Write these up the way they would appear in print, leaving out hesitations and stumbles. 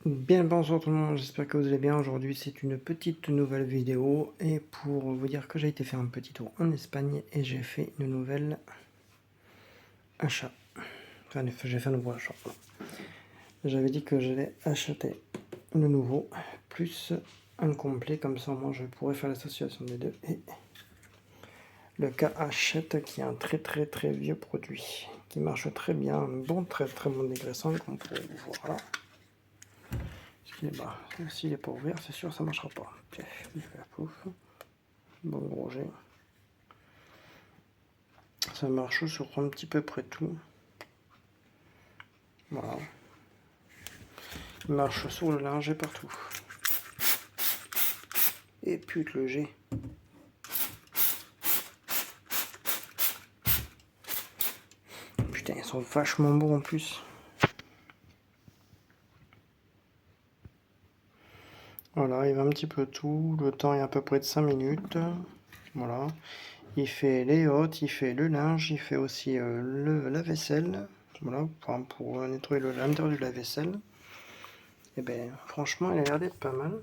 Bien le bonsoir tout le monde, j'espère que vous allez bien. Aujourd'hui c'est une petite nouvelle vidéo et pour vous dire que j'ai été faire un petit tour en Espagne et j'ai fait une nouvelle achat. Enfin j'ai fait un nouveau achat. J'avais dit que j'allais acheter le nouveau plus un complet, comme ça moi je pourrais faire l'association des deux. Et le cas Hachette qui est un très vieux produit qui marche très bien, un bon très bon dégraissant comme vous pouvez voir là. Bah, s'il n'est pas ouvert, c'est sûr, ça ne marchera pas. Pouf. Bon gros jet. Ça marche sur un petit peu près tout. Voilà. Il marche sur le linge et partout. Et putain le jet. Putain, ils sont vachement beaux en plus. Voilà, il va un petit peu tout. Le temps est à peu près de 5 minutes. Voilà. Il fait les hôtes, il fait le linge, il fait aussi la vaisselle. Voilà, pour nettoyer l'intérieur du lave-vaisselle. Et ben franchement, il a l'air d'être pas mal.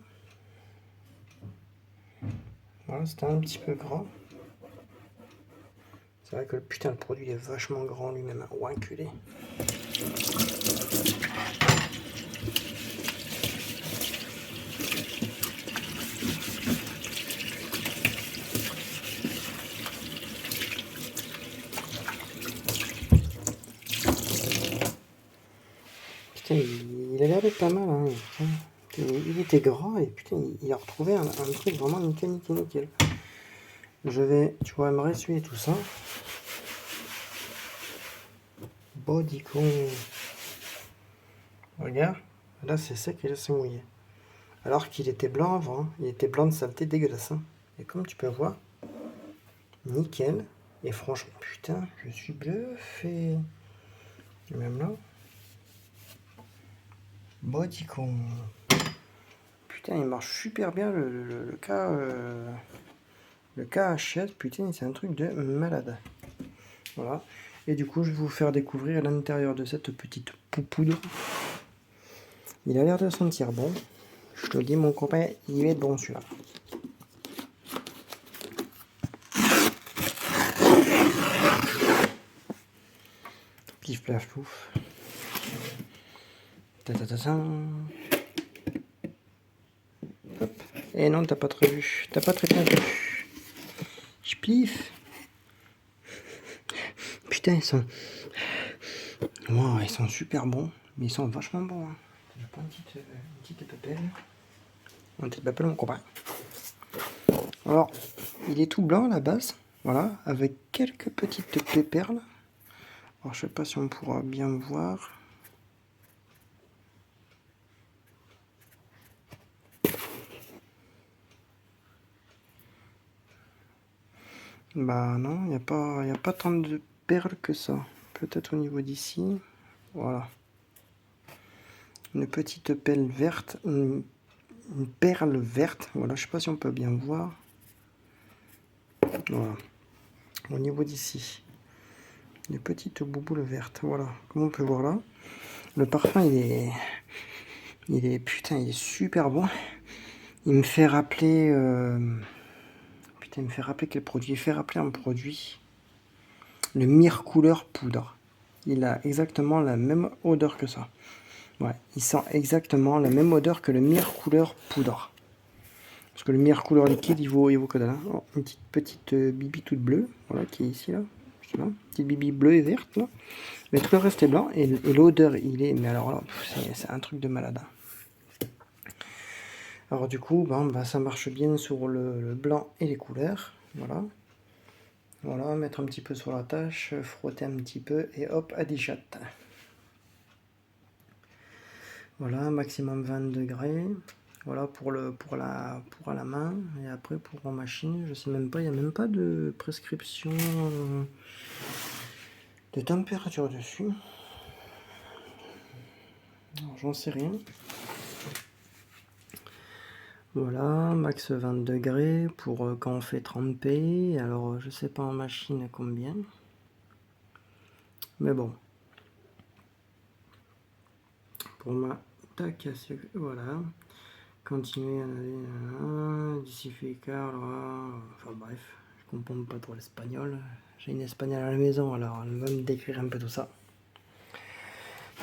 Voilà, c'était un petit peu gras. C'est vrai que putain, le produit est vachement grand lui-même. Oh, enculé. Putain, il a l'air d'être pas mal. Hein. Il était gras et putain, il a retrouvé un truc vraiment nickel. Je vais, tu vois, me ressuyer tout ça. Bodycon. Regarde, là c'est sec et là c'est mouillé. Alors qu'il était blanc avant, il était blanc de saleté dégueulasse. Hein. Et comme tu peux voir, nickel. Et franchement, putain, je suis bluffé. Et même là, Bodycon. Putain, il marche super bien le cas. Le cas Hachette, putain, c'est un truc de malade. Voilà. Et du coup, je vais vous faire découvrir l'intérieur de cette petite poudre. Il a l'air de sentir bon. Je te le dis, mon copain, il est bon celui-là. Pif plaf pouf. Hop. Et non, t'as pas très vu. T'as pas très bien vu. Spliff. Putain, ils sont. Wow, ils sont super bons. Mais ils sont vachement bons. Hein. Je prends une petite papelle. Une petite papelle, mon copain. Alors, il est tout blanc à la base. Voilà. Avec quelques petites péperles. Alors, je sais pas si on pourra bien voir. Bah non, il n'y a pas tant de perles que ça. Peut-être au niveau d'ici. Voilà. Une petite perle verte. Une perle verte. Voilà, je sais pas si on peut bien voir. Voilà. Au niveau d'ici. Des petites bouboules vertes. Voilà. Comme on peut voir là. Le parfum, putain, il est super bon. Il me fait rappeler... Putain, il me fait rappeler quel produit? Il fait rappeler un produit. Le Mire Couleur Poudre. Il a exactement la même odeur que ça. Ouais, il sent exactement la même odeur que le Mire Couleur Poudre. Parce que le Mire Couleur Liquide, il vaut que dalle. Oh, une petite bibi toute bleue, voilà, qui est ici, là. Petite bibi bleue et verte, là. Mais tout le reste est blanc, et l'odeur, il est... Mais alors là, c'est un truc de malade. Alors du coup, bah, ça marche bien sur le blanc et les couleurs. Voilà. Voilà, mettre un petit peu sur la tâche, frotter un petit peu, et hop, à 10 chattes. Voilà, maximum 20 degrés. Voilà pour la main. Et après pour en machine, je sais même pas, il n'y a même pas de prescription de température dessus. J'en sais rien. Voilà, max 20 degrés pour quand on fait tremper. Alors je sais pas en machine combien. Mais bon. tac, voilà. Continuer d'ici fait quart, enfin bref, je comprends pas trop l'espagnol. J'ai une espagnole à la maison, alors elle va me décrire un peu tout ça.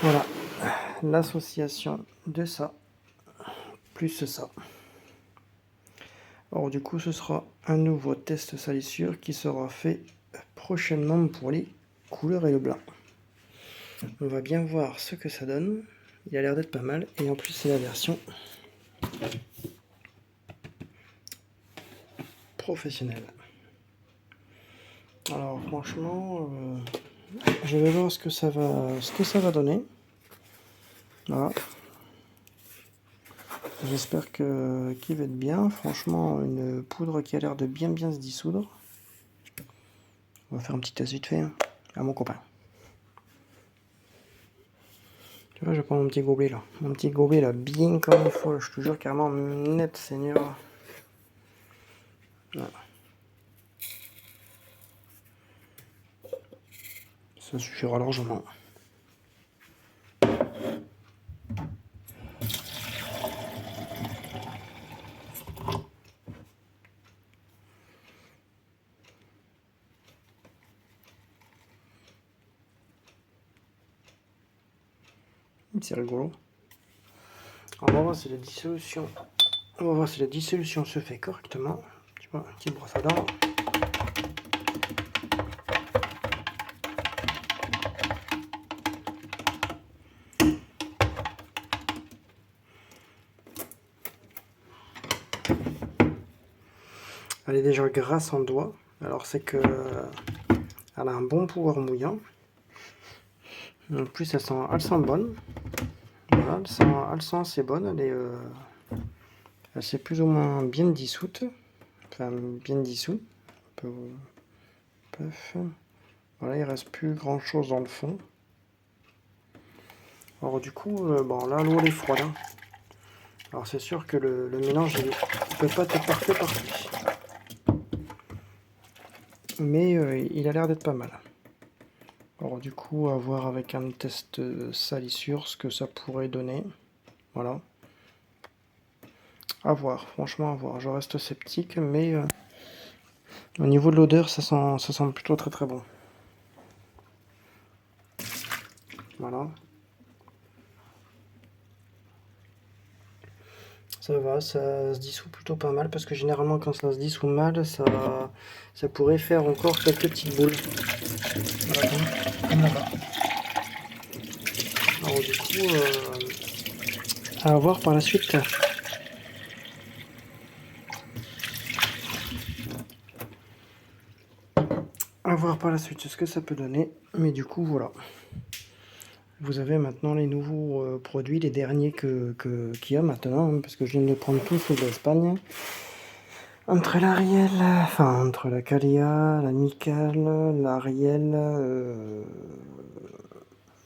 Voilà, l'association de ça, plus ça. Alors du coup, ce sera un nouveau test salissure qui sera fait prochainement pour les couleurs et le blanc. On va bien voir ce que ça donne. Il a l'air d'être pas mal, et en plus c'est la version professionnelle. Alors franchement, je vais voir ce que ça va donner. Voilà. J'espère qu'il va être bien. Franchement, une poudre qui a l'air de bien se dissoudre. On va faire un petit test vite fait hein, à mon copain. Tu vois, je prends mon petit gobelet là. Mon petit gobelet là, bien comme il faut. Je te jure, carrément net, Seigneur. Voilà. Ça suffira largement. C'est rigolo. On va voir si la dissolution. On va voir si la dissolution se fait correctement. Tu vois, un petit brosse à dents. Elle est déjà grasse en doigt. Alors c'est que elle a un bon pouvoir mouillant. En plus elle sent bonne. Voilà, elle sent assez bonne. Elle s'est plus ou moins bien dissoute. Enfin bien dissoute. Voilà, il reste plus grand chose dans le fond. Alors du coup, bon là l'eau elle est froide. Hein. Alors c'est sûr que le mélange il peut pas être parfait parfait. Mais il a l'air d'être pas mal. Alors du coup, à voir avec un test salissure ce que ça pourrait donner. Voilà. À voir, franchement à voir. Je reste sceptique, mais au niveau de l'odeur, ça sent plutôt très bon. Voilà. Ça va, ça se dissout plutôt pas mal, parce que généralement quand ça se dissout mal, ça pourrait faire encore quelques petites boules. Voilà, comme là-bas. Alors du coup, à voir par la suite. À voir par la suite ce que ça peut donner, mais du coup voilà. Vous avez maintenant les nouveaux produits, les derniers qu'il y a maintenant, hein, parce que je viens de prendre tous de l'Espagne. Entre l'Ariel, enfin entre la Calia, la Mical, l'Ariel,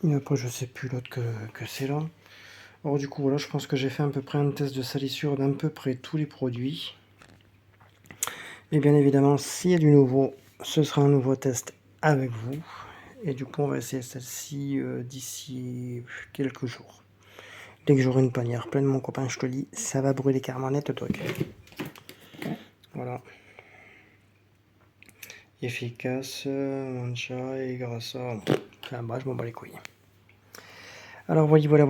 et après je sais plus l'autre que c'est là. Alors du coup voilà, je pense que j'ai fait à peu près un test de salissure d'à peu près tous les produits. Et bien évidemment, s'il y a du nouveau, ce sera un nouveau test avec vous. Et du coup, on va essayer celle-ci d'ici quelques jours. Dès que j'aurai une panière pleine, mon copain, je te dis, ça va brûler carrément net le truc. Voilà. Efficace, mancha et grassa. Enfin, bah, je m'en bats les couilles. Alors, voilà.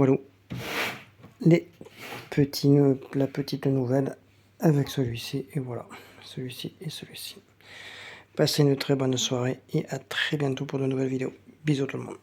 La petite nouvelle avec celui-ci. Et voilà. Celui-ci et celui-ci. Passez une très bonne soirée et à très bientôt pour de nouvelles vidéos. Bisous tout le monde.